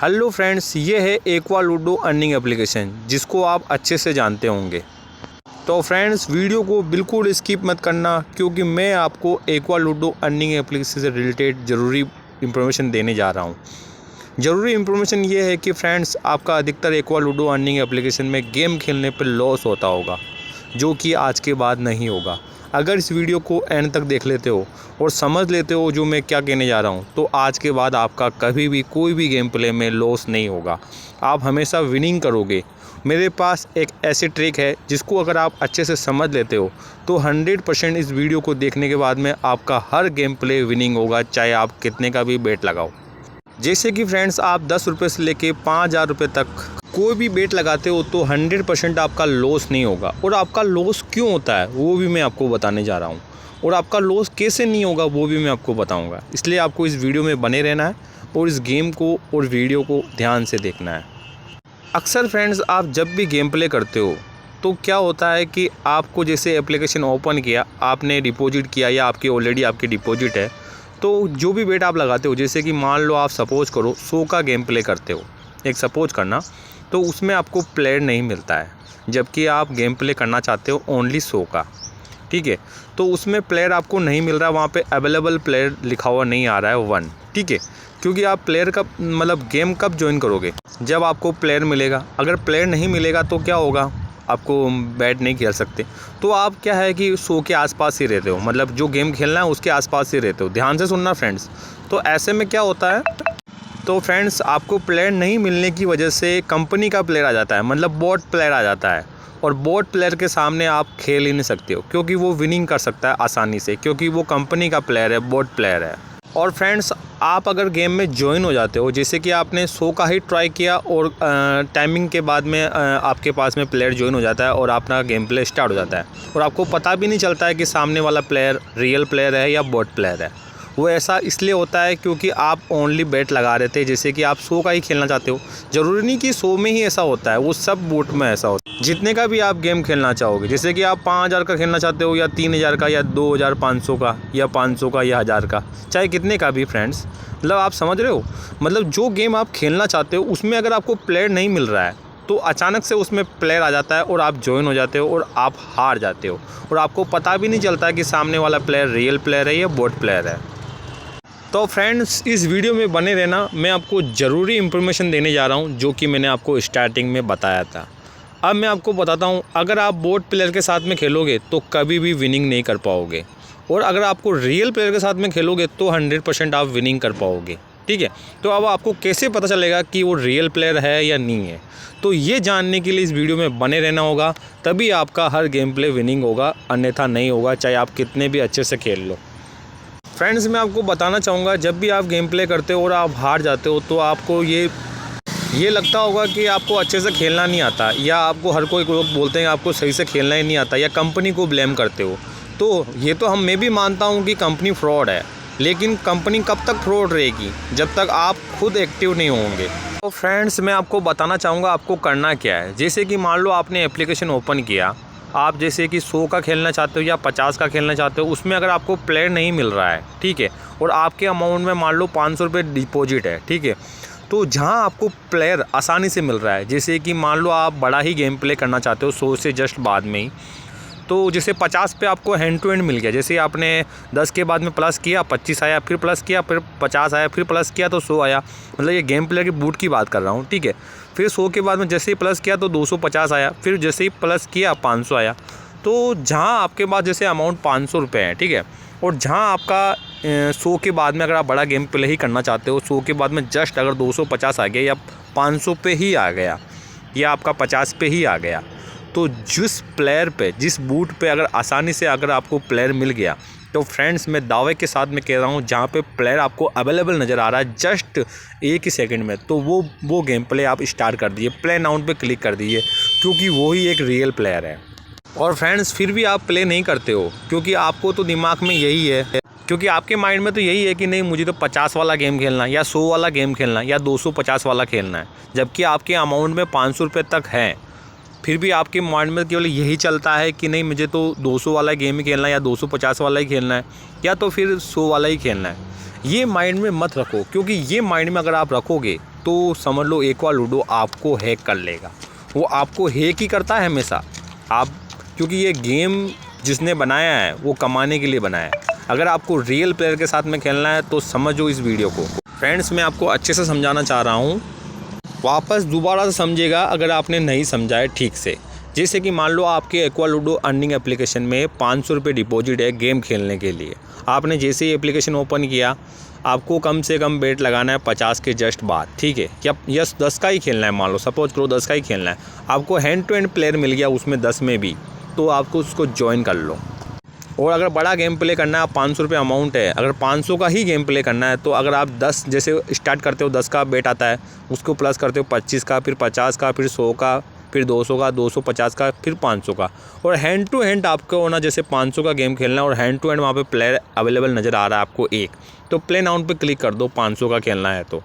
Hello friends, ये है aqua ludo earning application जिसको आप अच्छे से जानते होंगे। तो फ्रेंड्स, वीडियो को बिल्कुल स्किप मत करना क्योंकि मैं आपको एक्वा लूडो अर्निंग एप्लीकेशन से रिलेटेड ज़रूरी इंफॉर्मेशन देने जा रहा हूँ। ज़रूरी इंफॉर्मेशन ये है कि फ्रेंड्स, आपका अधिकतर एक्वा लूडो अर्निंग एप्लीकेशन में गेम खेलने पर लॉस होता होगा, जो कि आज के बाद नहीं होगा। अगर इस वीडियो को एंड तक देख लेते हो और समझ लेते हो जो मैं क्या कहने जा रहा हूँ, तो आज के बाद आपका कभी भी कोई भी गेम प्ले में लॉस नहीं होगा। आप हमेशा विनिंग करोगे। मेरे पास एक ऐसी ट्रिक है जिसको अगर आप अच्छे से समझ लेते हो तो 100% इस वीडियो को देखने के बाद में आपका हर गेम प्ले विनिंग होगा, चाहे आप कितने का भी बेट लगाओ। जैसे कि फ्रेंड्स, आप 10 रुपये से लेके 5000 रुपये तक कोई भी बेट लगाते हो तो 100% आपका लॉस नहीं होगा। और आपका लॉस क्यों होता है वो भी मैं आपको बताने जा रहा हूँ, और आपका लॉस कैसे नहीं होगा वो भी मैं आपको बताऊँगा। इसलिए आपको इस वीडियो में बने रहना है और इस गेम को और वीडियो को ध्यान से देखना है। अक्सर फ्रेंड्स, आप जब भी गेम प्ले करते हो तो क्या होता है कि आपको जैसे एप्लीकेशन ओपन किया, आपने डिपॉजिट किया या आपकी ऑलरेडी आपकी डिपॉजिट है, तो जो भी बेट आप लगाते हो, जैसे कि मान लो आप सपोज़ करो 100 का गेम प्ले करते हो, एक सपोज करना, तो उसमें आपको प्लेयर नहीं मिलता है, जबकि आप गेम प्ले करना चाहते हो ओनली 100 का। ठीक है, तो उसमें प्लेयर आपको नहीं मिल रहा, वहाँ पे अवेलेबल प्लेयर लिखा हुआ नहीं आ रहा है 1। ठीक है, क्योंकि आप प्लेयर कब मतलब गेम कब ज्वाइन करोगे, जब आपको प्लेयर मिलेगा। अगर प्लेयर नहीं मिलेगा तो क्या होगा, आपको बैट नहीं खेल सकते। तो आप क्या है कि 100 के आसपास ही रहते हो, मतलब जो गेम खेलना है उसके आसपास ही रहते हो। ध्यान से सुनना फ्रेंड्स। तो ऐसे में क्या होता है, तो फ्रेंड्स, आपको प्लेयर नहीं मिलने की वजह से कंपनी का प्लेयर आ जाता है, मतलब बोट प्लेयर आ जाता है। और बोट प्लेयर के सामने आप खेल ही नहीं सकते हो, क्योंकि वो विनिंग कर सकता है आसानी से, क्योंकि वो कंपनी का प्लेयर है, बोट प्लेयर है। और फ्रेंड्स, आप अगर गेम में ज्वाइन हो जाते हो, जैसे कि आपने 100 का ही ट्राई किया और टाइमिंग के बाद में आपके पास में प्लेयर ज्वाइन हो जाता है और अपना गेम प्ले स्टार्ट हो जाता है, और आपको पता भी नहीं चलता है कि सामने वाला प्लेयर रियल प्लेयर है या बोट प्लेयर है। वो ऐसा इसलिए होता है क्योंकि आप ओनली बेट लगा रहे थे, जैसे कि आप 100 का ही खेलना चाहते हो। ज़रूरी नहीं कि 100 में ही ऐसा होता है, वो सब बोट में ऐसा होता है। जितने का भी आप गेम खेलना चाहोगे, जैसे कि आप 5000 का खेलना चाहते हो या 3000 का या 2500 का या 500 का या 1000 का, चाहे कितने का भी फ्रेंड्स, मतलब आप समझ रहे हो। मतलब जो गेम आप खेलना चाहते हो उसमें अगर आपको प्लेयर नहीं मिल रहा है तो अचानक से उसमें प्लेयर आ जाता है और आप ज्वाइन हो जाते हो और आप हार जाते हो, और आपको पता भी नहीं चलता है कि सामने वाला प्लेयर रियल प्लेयर है या बोट प्लेयर है। तो फ्रेंड्स, इस वीडियो में बने रहना, मैं आपको ज़रूरी इन्फॉर्मेशन देने जा रहा हूँ जो कि मैंने आपको स्टार्टिंग में बताया था। अब मैं आपको बताता हूँ, अगर आप बोट प्लेयर के साथ में खेलोगे तो कभी भी विनिंग नहीं कर पाओगे, और अगर आपको रियल प्लेयर के साथ में खेलोगे तो 100% आप विनिंग कर पाओगे। ठीक है, तो अब आपको कैसे पता चलेगा कि वो रियल प्लेयर है या नहीं है, तो ये जानने के लिए इस वीडियो में बने रहना होगा, तभी आपका हर गेम प्ले विनिंग होगा, अन्यथा नहीं होगा, चाहे आप कितने भी अच्छे से खेल लो। फ्रेंड्स, मैं आपको बताना चाहूँगा, जब भी आप गेम प्ले करते हो और आप हार जाते हो तो आपको ये लगता होगा कि आपको अच्छे से खेलना नहीं आता, या आपको हर कोई लोग बोलते हैं आपको सही से खेलना ही नहीं आता, या कंपनी को ब्लेम करते हो। तो ये तो मैं भी मानता हूँ कि कंपनी फ्रॉड है, लेकिन कंपनी कब तक फ्रॉड रहेगी, जब तक आप खुद एक्टिव नहीं होंगे। तो फ्रेंड्स, मैं आपको बताना चाहूँगा आपको करना क्या है। जैसे कि मान लो आपने एप्लीकेशन ओपन किया, आप जैसे कि 100 का खेलना चाहते हो या 50 का खेलना चाहते हो, उसमें अगर आपको प्लेयर नहीं मिल रहा है, ठीक है, और आपके अमाउंट में मान लो 500 रुपये डिपॉजिट है, ठीक है, तो जहां आपको प्लेयर आसानी से मिल रहा है, जैसे कि मान लो आप बड़ा ही गेम प्ले करना चाहते हो 100 से जस्ट बाद में ही, तो जैसे 50 पे आपको हैंड टू हैंड मिल गया, जैसे आपने 10 के बाद में प्लस किया, 25 आया, फिर प्लस किया, फिर 50 आया, फिर प्लस किया तो 100 आया। मतलब ये गेम प्ले की बूट की बात कर रहा हूँ। ठीक है, फिर 100 के बाद में जैसे ही प्लस किया तो 250 आया, फिर जैसे ही प्लस किया 500 आया। तो जहाँ आपके पास जैसे अमाउंट 500 रुपये है, ठीक है, और जहाँ आपका 100 के बाद में अगर आप बड़ा गेम प्ले ही करना चाहते हो, 100 के बाद में जस्ट अगर 250 आ गया या 500 पे ही आ गया या आपका 50 पे ही आ गया, तो जिस प्लेयर पे, जिस बूट पे अगर आसानी से अगर आपको प्लेयर मिल गया, तो फ्रेंड्स, मैं दावे के साथ में कह रहा हूँ, जहाँ पे प्लेयर आपको अवेलेबल नज़र आ रहा है जस्ट एक ही सेकंड में, तो वो गेम प्ले आप स्टार्ट कर दीजिए, प्ले नाउ पे क्लिक कर दीजिए, क्योंकि वो ही एक रियल प्लेयर है। और फ्रेंड्स, फिर भी आप प्ले नहीं करते हो, क्योंकि आपको तो दिमाग में यही है, क्योंकि आपके माइंड में तो यही है कि नहीं, मुझे तो 50 वाला गेम खेलना है या 100 वाला गेम खेलना है या 250 वाला खेलना है, जबकि आपके अमाउंट में 500 रुपये तक है। फिर भी आपके माइंड में केवल यही चलता है कि नहीं, मुझे तो 200 वाला गेम ही खेलना है या 250 वाला ही खेलना है या तो फिर 100 वाला ही खेलना है। ये माइंड में मत रखो, क्योंकि ये माइंड में अगर आप रखोगे तो समझ लो एक्वा लूडो आपको हैक कर लेगा। वो आपको हैक ही करता है हमेशा, क्योंकि ये गेम जिसने बनाया है वो कमाने के लिए बनाया है। अगर आपको रियल प्लेयर के साथ में खेलना है तो समझो इस वीडियो को। फ्रेंड्स, मैं आपको अच्छे से समझाना चाह रहा हूँ, वापस दोबारा से समझिएगा अगर आपने नहीं समझा है ठीक से। जैसे कि मान लो आपके एक्वा लूडो अर्निंग एप्लीकेशन में 500 रुपये डिपॉजिट है गेम खेलने के लिए। आपने जैसे ही एप्लीकेशन ओपन किया, आपको कम से कम बेट लगाना है 50 के जस्ट बाद, ठीक है। या यस 10 का ही खेलना है, मान लो सपोज करो 10 का ही खेलना है। आपको हैंड टू हैंड प्लेयर मिल गया उसमें 10 में भी, तो आपको उसको ज्वाइन कर लो। और अगर बड़ा गेम प्ले करना है, 500 रुपये अमाउंट है, अगर 500 का ही गेम प्ले करना है तो अगर आप 10 जैसे स्टार्ट करते हो, 10 का बेट आता है, उसको प्लस करते हो 25 का, फिर 50 का, फिर 100 का, फिर 200 का, 250 का, फिर 500 का। और हैंड टू हैंड आपको ना जैसे 500 का गेम खेलना है और हैंड टू हैंड वहाँ पे प्लेयर अवेलेबल नज़र आ रहा है आपको एक, तो प्ले नाउ पे क्लिक कर दो 500 का खेलना है। तो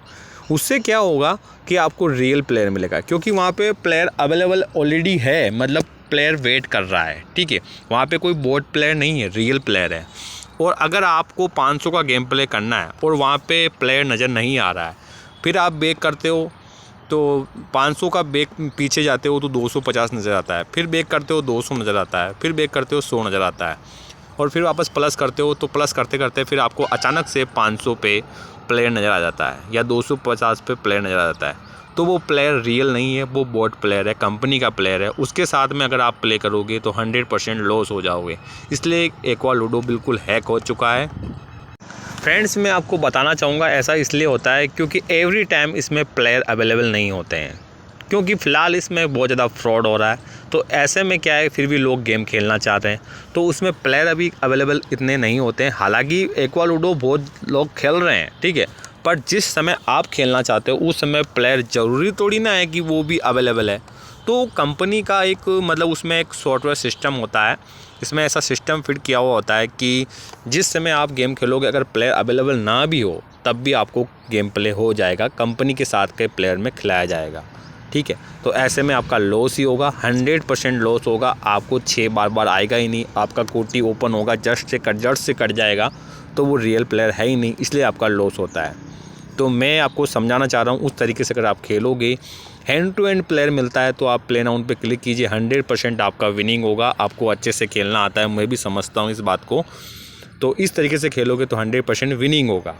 उससे क्या होगा कि आपको रियल प्लेयर मिलेगा, क्योंकि वहाँ पे प्लेयर अवेलेबल ऑलरेडी है, मतलब प्लेयर वेट कर रहा है, ठीक है। वहाँ पे कोई बोट प्लेयर नहीं है, रियल प्लेयर है। और अगर आपको 500 का गेम प्ले करना है और वहाँ पे प्लेयर नज़र नहीं आ रहा है, फिर आप बैक करते हो तो 500 का बैक पीछे जाते हो तो 250 नज़र आता है, फिर बैक करते हो 200 नज़र आता है, फिर बैक करते हो 100 नज़र आता है, और फिर वापस प्लस करते हो तो प्लस करते करते फिर आपको अचानक से 500 पे प्लेयर नज़र आ जाता है या 250 पे प्लेयर नज़र आ जाता है। तो वो प्लेयर रियल नहीं है, वो बॉट प्लेयर है, कंपनी का प्लेयर है। उसके साथ में अगर आप प्ले करोगे तो 100% लॉस हो जाओगे। इसलिए एक्वा लूडो बिल्कुल हैक हो चुका है। फ्रेंड्स, मैं आपको बताना चाहूँगा ऐसा इसलिए होता है क्योंकि एवरी टाइम इसमें प्लेयर अवेलेबल नहीं होते हैं, क्योंकि फ़िलहाल इसमें बहुत ज़्यादा फ्रॉड हो रहा है। तो ऐसे में क्या है, फिर भी लोग गेम खेलना चाहते हैं तो उसमें प्लेयर अभी अवेलेबल इतने नहीं होते हैं। हालांकि एक्वा लूडो बहुत लोग खेल रहे हैं, ठीक है, पर जिस समय आप खेलना चाहते हो उस समय प्लेयर ज़रूरी थोड़ी ना है कि वो भी अवेलेबल है। तो कंपनी का एक मतलब उसमें एक सॉफ्टवेयर सिस्टम होता है, इसमें ऐसा सिस्टम फिट किया हुआ होता है कि जिस समय आप गेम खेलोगे अगर प्लेयर अवेलेबल ना भी हो तब भी आपको गेम प्ले हो जाएगा, कंपनी के साथ के प्लेयर में खिलाया जाएगा, ठीक है। तो ऐसे में आपका लॉस ही होगा, 100% लॉस होगा। आपको 6 बार आएगा ही नहीं, आपका कोटी ओपन होगा जस्ट से कट जाएगा, तो वो रियल प्लेयर है ही नहीं, इसलिए आपका लॉस होता है। तो मैं आपको समझाना चाह रहा हूँ उस तरीके से अगर आप खेलोगे, हैंड टू हैंड प्लेयर मिलता है तो आप प्ले नाउ पे क्लिक कीजिए, 100% आपका विनिंग होगा। आपको अच्छे से खेलना आता है, मैं भी समझता हूँ इस बात को। तो इस तरीके से खेलोगे तो 100% विनिंग होगा।